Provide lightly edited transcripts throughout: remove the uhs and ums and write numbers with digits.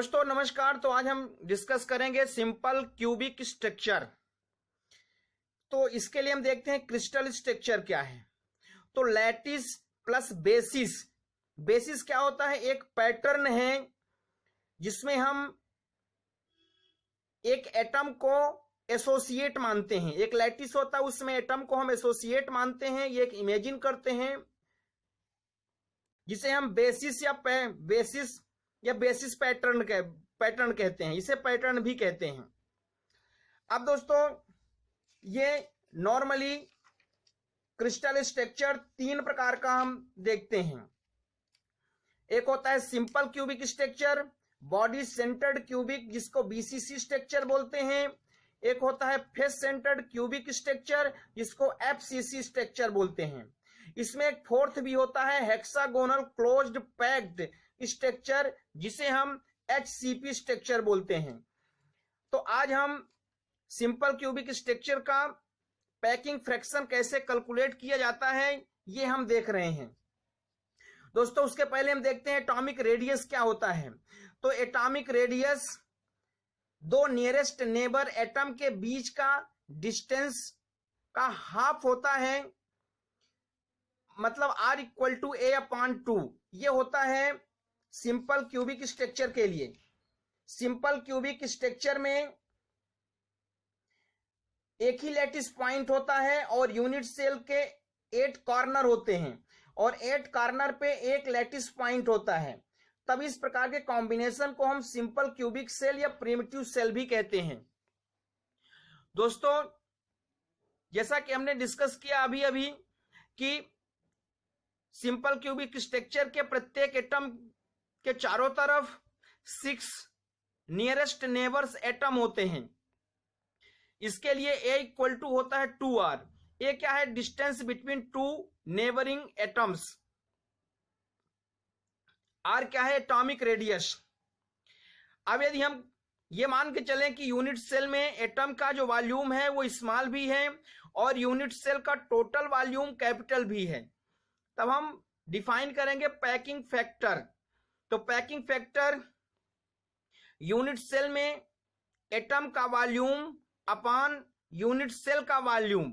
दोस्तों नमस्कार। तो आज हम डिस्कस करेंगे सिंपल क्यूबिक स्ट्रक्चर। तो इसके लिए हम देखते हैं क्रिस्टल स्ट्रक्चर क्या है। तो लैटिस प्लस बेसिस। बेसिस क्या होता है? एक पैटर्न है जिसमें हम एक एटम को एसोसिएट मानते हैं। एक लैटिस होता है उसमें एटम को हम एसोसिएट मानते हैं, ये एक इमेजिन करते हैं, जिसे हम बेसिस या बेसिस पैटर्न कहते हैं। इसे पैटर्न भी कहते हैं। अब दोस्तों ये नॉर्मली क्रिस्टल स्ट्रक्चर तीन प्रकार का हम देखते हैं। एक होता है simple cubic structure, body centred cubic जिसको बीसीसी स्ट्रक्चर बोलते हैं। एक होता है फेस सेंटर्ड क्यूबिक स्ट्रक्चर जिसको एफसीसी स्ट्रक्चर बोलते हैं। इसमें एक फोर्थ भी होता है हेक्सागोनल क्लोज्ड पैक्ड स्ट्रक्चर जिसे हम एचसीपी स्ट्रक्चर बोलते हैं। तो आज हम सिंपल क्यूबिक स्ट्रक्चर का पैकिंग फ्रैक्शन कैसे कैलकुलेट किया जाता है ये हम देख रहे हैं। दोस्तों उसके पहले हम देखते हैं एटॉमिक रेडियस क्या होता है। तो एटॉमिक रेडियस दो नियरेस्ट नेबर एटम के बीच का डिस्टेंस का हाफ होता है, मतलब R = A/2। ये होता है सिंपल क्यूबिक स्ट्रक्चर के लिए। सिंपल क्यूबिक स्ट्रक्चर में एक ही लैटिस पॉइंट होता है और यूनिट सेल के 8 कॉर्नर होते हैं और 8 कॉर्नर पे एक लैटिस पॉइंट होता है। तब इस प्रकार के कॉम्बिनेशन को हम सिंपल क्यूबिक सेल या प्रिमिटिव सेल भी कहते हैं। दोस्तों जैसा कि हमने डिस्कस किया अभी अभी कि सिंपल क्यूबिक स्ट्रक्चर के प्रत्येक एटम के चारों तरफ 6 नियरेस्ट नेबर्स एटम होते हैं। इसके लिए A = होता है 2R। ये क्या है? Distance between 2 neighbouring atoms. R क्या है? Atomic radius. अब यदि हम ये मान के चलें कि यूनिट सेल में एटम का जो वॉल्यूम है वो स्मॉल भी है और यूनिट सेल का टोटल वॉल्यूम कैपिटल भी है, तब हम डिफाइन करेंगे पैकिंग फैक्टर। तो पैकिंग फैक्टर यूनिट सेल में एटम का वॉल्यूम अपॉन यूनिट सेल का वॉल्यूम,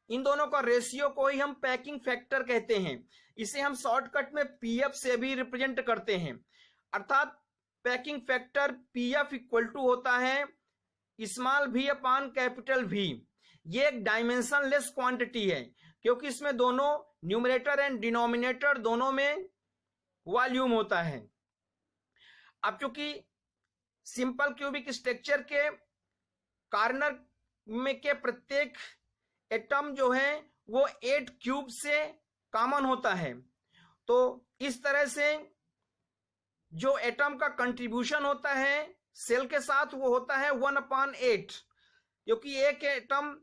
इन दोनों का रेशियो को ही हम पैकिंग फैक्टर कहते हैं। इसे हम शॉर्टकट में पीएफ से भी रिप्रेजेंट करते हैं। अर्थात पैकिंग फैक्टर पीएफ = होता है small v upon capital V। ये एक डायमेंशनलेस क्वांटिटी है क्योंकि इसमें दोनों न्यूमरेटर एंड डिनोमिनेटर दोनों में वॉल्यूम होता है। अब चूंकि सिंपल क्यूबिक स्ट्रक्चर के कॉर्नर में के प्रत्येक एटम जो है वो 8 क्यूब से कॉमन होता है, तो इस तरह से जो एटम का कंट्रीब्यूशन होता है सेल के साथ वो होता है 1/8, क्योंकि एक एटम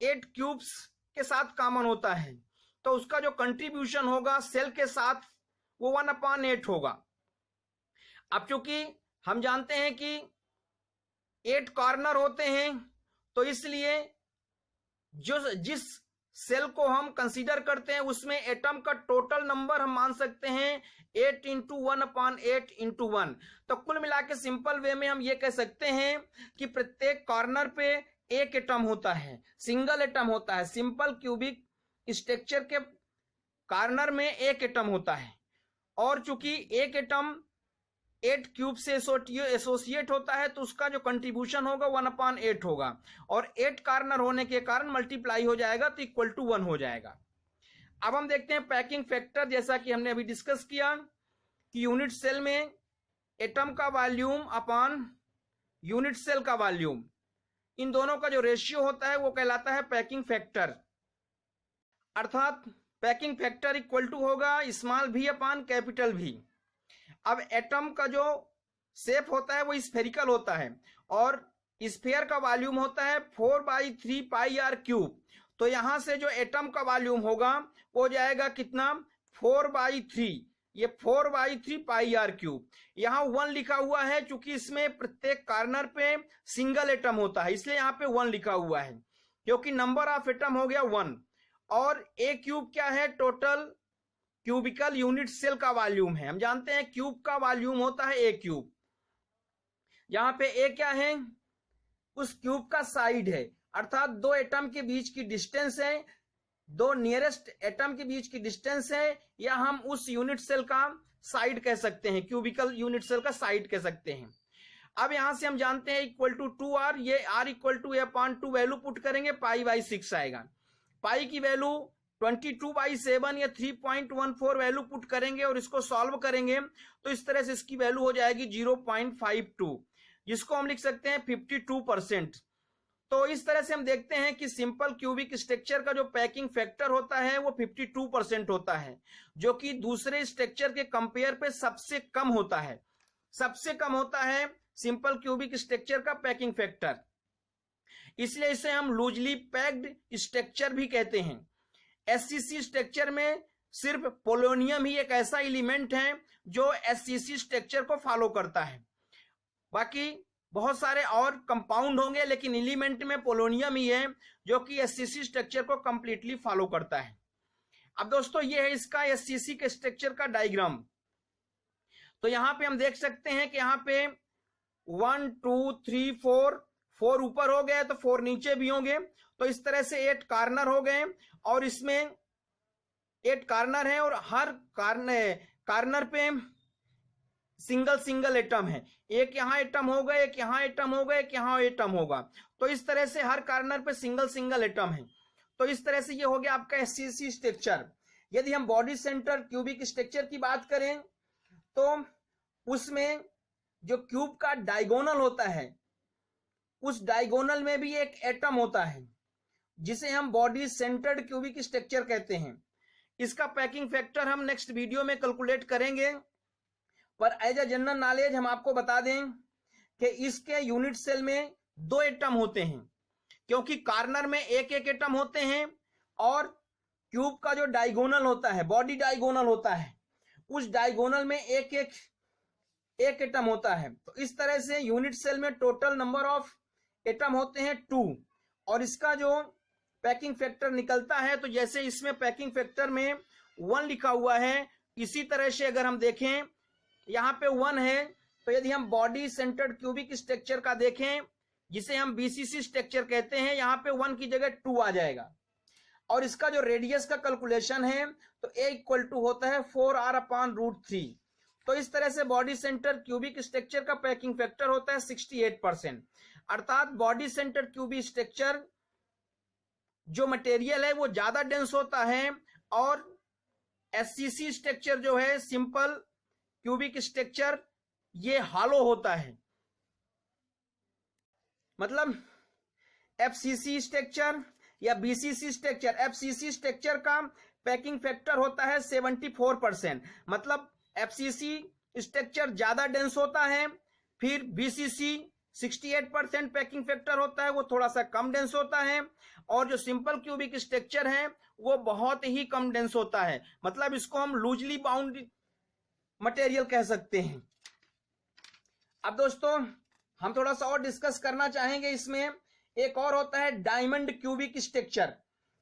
8 क्यूब्स के साथ कॉमन होता है तो उसका जो कंट्रीब्यूशन होगा सेल के साथ वो 1/8 होगा। अब चूंकि हम जानते हैं कि 8 कॉर्नर होते हैं तो इसलिए जिस सेल को हम कंसीडर करते हैं उसमें एटम का टोटल नंबर हम मान सकते हैं 8 × 1/8 × 1। तो कुल मिला के सिंपल वे में हम ये कह सकते हैं कि प्रत्येक कॉर्नर पे एक एटम होता है, सिंगल एटम होता है। सिंपल क्यूबिक स्ट्रक्चर के कॉर्नर में एक एटम होता है और चूंकि एक एटम 8 क्यूब से एसोसिएट होता है तो उसका जो कंट्रीब्यूशन होगा 1/8 होगा और 8 कॉर्नर होने के कारण मल्टीप्लाई हो जाएगा तो =1 हो जाएगा। अब हम देखते हैं पैकिंग फैक्टर। जैसा कि हमने अभी डिस्कस किया कि यूनिट सेल में एटम का वॉल्यूम अपॉन यूनिट सेल का वॉल्यूम, इन दोनों का जो रेशियो होता है वो कहलाता है पैकिंग फैक्टर। अर्थात पैकिंग फैक्टर = होगा small v upon capital V। अब एटम का जो शेप होता है वो स्फेरिकल होता है और स्फीयर का वॉल्यूम होता है 4/3 πr³। तो यहां से जो एटम का वॉल्यूम होगा वो हो जाएगा कितना? 4/3। ये 4/3 πr³। यहां 1 लिखा हुआ है चूंकि इसमें प्रत्येक कॉर्नर पे सिंगल एटम होता है इसलिए यहां पे 1 लिखा हुआ है, क्योंकि नंबर ऑफ एटम हो गया 1 और A³ क्या है? टोटल क्यूबिकल यूनिट सेल का वॉल्यूम है। हम जानते हैं क्यूब का वॉल्यूम होता है ए क्यूब। यहां पे ए क्या है, उस क्यूब का साइड है, अर्थात दो एटम के बीच की डिस्टेंस है, दो नियरेस्ट एटम के बीच की डिस्टेंस है, या हम उस यूनिट सेल का साइड कह सकते हैं, क्यूबिकल यूनिट सेल का साइड कह सकते हैं। अब यहां से हम जानते हैं इक्वल टू 2r, ये r equal to a/2 value put करेंगे, π/6 आएगा। पाई की वैल्यू 22/7 या 3.14 वैल्यू पुट करेंगे और इसको सॉल्व करेंगे तो इस तरह से इसकी वैल्यू हो जाएगी 0.52, जिसको हम लिख सकते हैं 52%। तो इस तरह से हम देखते हैं कि सिंपल क्यूबिक स्ट्रक्चर का जो पैकिंग फैक्टर होता है वो 52% होता है, जो कि दूसरे स्ट्रक्चर के कंपेयर पे सबसे कम होता है। सबसे कम होता है सिंपल क्यूबिक स्ट्रक्चर का पैकिंग फैक्टर, इसलिए इसे हम लूजली पैक्ड स्ट्रक्चर भी कहते हैं। एससीसी स्ट्रक्चर में सिर्फ पोलोनियम ही एक ऐसा एलिमेंट है जो एससीसी स्ट्रक्चर को फॉलो करता है। बाकी बहुत सारे और कंपाउंड होंगे, लेकिन एलिमेंट में पोलोनियम ही है जो कि एससीसी स्ट्रक्चर को कंप्लीटली फॉलो करता है। अब दोस्तों ये है इसका एससीसी के स्ट्रक्चर का डायग्राम। तो यहां पे हम देख सकते हैं कि यहां पे 1 2 3 4 ऊपर हो गए तो 4 नीचे भी होंगे, तो इस तरह से 8 कार्नर हो गए, और इसमें 8 कार्नर है और हर कार्नर पे सिंगल एटम है। एक यहां एटम होगा, एक यहां एटम होगा, एक यहां एटम होगा, तो इस तरह से हर कार्नर पे सिंगल एटम है। तो इस तरह से ये हो गया आपका एससीसी स्ट्रक्चर। यदि हम बॉडी सेंटर क्यूबिक स्ट्रक्चर की बात करें तो उसमें जो क्यूब का डायगोनल होता है, उस डायगोनल में भी एक एटम होता है जिसे हम बॉडी सेंटर्ड क्यूबिक स्ट्रक्चर कहते हैं। इसका पैकिंग फैक्टर हम नेक्स्ट वीडियो में कैलकुलेट करेंगे, पर एज ए जनरल नॉलेज हम आपको बता दें कि इसके यूनिट सेल में 2 एटम होते हैं, क्योंकि कार्नर में एक एटम होते हैं और क्यूब का जो डायगोनल होता है, बॉडी डायगोनल होता है, उस डायगोनल में एक एटम होता है। तो इस तरह से यूनिट सेल में टोटल नंबर ऑफ एटम होते हैं 2, और इसका जो पैकिंग फैक्टर निकलता है, तो जैसे इसमें पैकिंग फैक्टर में 1 लिखा हुआ है, इसी तरह से अगर हम देखें यहां पे 1 है, तो यदि हम बॉडी सेंटर्ड क्यूबिक स्ट्रक्चर का देखें जिसे हम बीसीसी स्ट्रक्चर कहते हैं, यहां पे 1 की जगह 2 आ जाएगा। और इसका जो रेडियस का कैलकुलेशन है तो a इक्वल टू होता है 4r/√3। तो इस तरह से बॉडी सेंटर क्यूबिक स्ट्रक्चर का पैकिंग फैक्टर होता है 68%, अर्थात बॉडी सेंटर क्यूबिक स्ट्रक्चर जो मटेरियल है वो ज्यादा डेंस होता है, और एससीसी स्ट्रक्चर जो है सिंपल क्यूबिक स्ट्रक्चर ये हॉलो होता है। मतलब एफसीसी स्ट्रक्चर या बीसीसी स्ट्रक्चर, एफसीसी स्ट्रक्चर का पैकिंग फैक्टर होता है 74%, मतलब एफसीसी स्ट्रक्चर ज्यादा डेंस होता है, फिर बीसीसी 68% पैकिंग फैक्टर होता है, वो थोड़ा सा कम डेंस होता है, और जो सिंपल क्यूबिक स्ट्रक्चर है वो बहुत ही कम डेंस होता है, मतलब इसको हम लूजली बाउंड मटेरियल कह सकते हैं। अब दोस्तों हम थोड़ा सा और डिस्कस करना चाहेंगे, इसमें एक और होता है diamond cubic structure.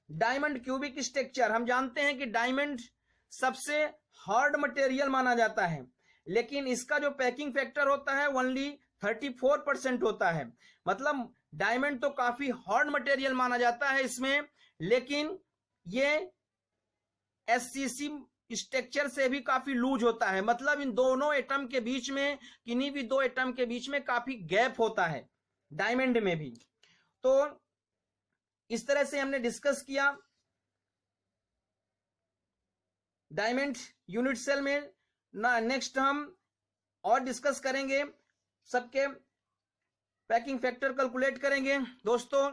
Diamond cubic structure हम जानते हैं कि डायमंड सबसे हार्ड मटेरियल माना जाता है, लेकिन इसका जो पैकिंग फैक्टर होता है ओनली 34% होता है। मतलब डायमंड तो काफी हार्ड मटेरियल माना जाता है इसमें, लेकिन ये एससीसी स्ट्रक्चर से भी काफी लूज होता है, मतलब इन दोनों एटम के बीच में, किन्हीं भी 2 एटम के बीच में काफी गैप होता है डायमंड में भी। तो इस तरह से हमने डिस्कस किया डायमंड यूनिट सेल में। ना नेक्स्ट हम और डिस्कस करेंगे, सबके पैकिंग फैक्टर कैलकुलेट करेंगे। दोस्तों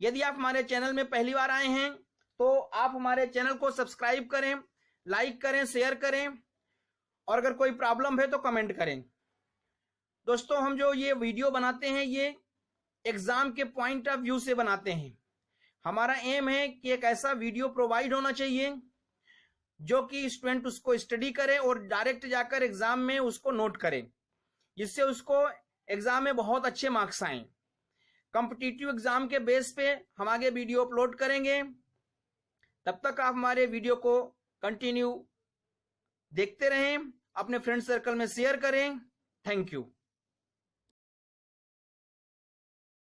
यदि आप हमारे चैनल में पहली बार आए हैं तो आप हमारे चैनल को सब्सक्राइब करें, लाइक करें, शेयर करें, और अगर कोई प्रॉब्लम है तो कमेंट करें। दोस्तों हम जो ये वीडियो बनाते हैं ये एग्जाम के पॉइंट ऑफ व्यू से बनाते हैं। हमारा एम है कि एक ऐसा वीडियो प्रोवाइड होना चाहिए जो कि स्टूडेंट उसको स्टडी करे और डायरेक्ट जाकर एग्जाम में उसको नोट करे, जिससे उसको एग्जाम में बहुत अच्छे मार्क्स आए। कॉम्पिटिटिव एग्जाम के बेस पे हम आगे वीडियो अपलोड करेंगे। तब तक आप हमारे वीडियो को कंटिन्यू देखते रहें, अपने फ्रेंड सर्कल में शेयर करें। Thank you.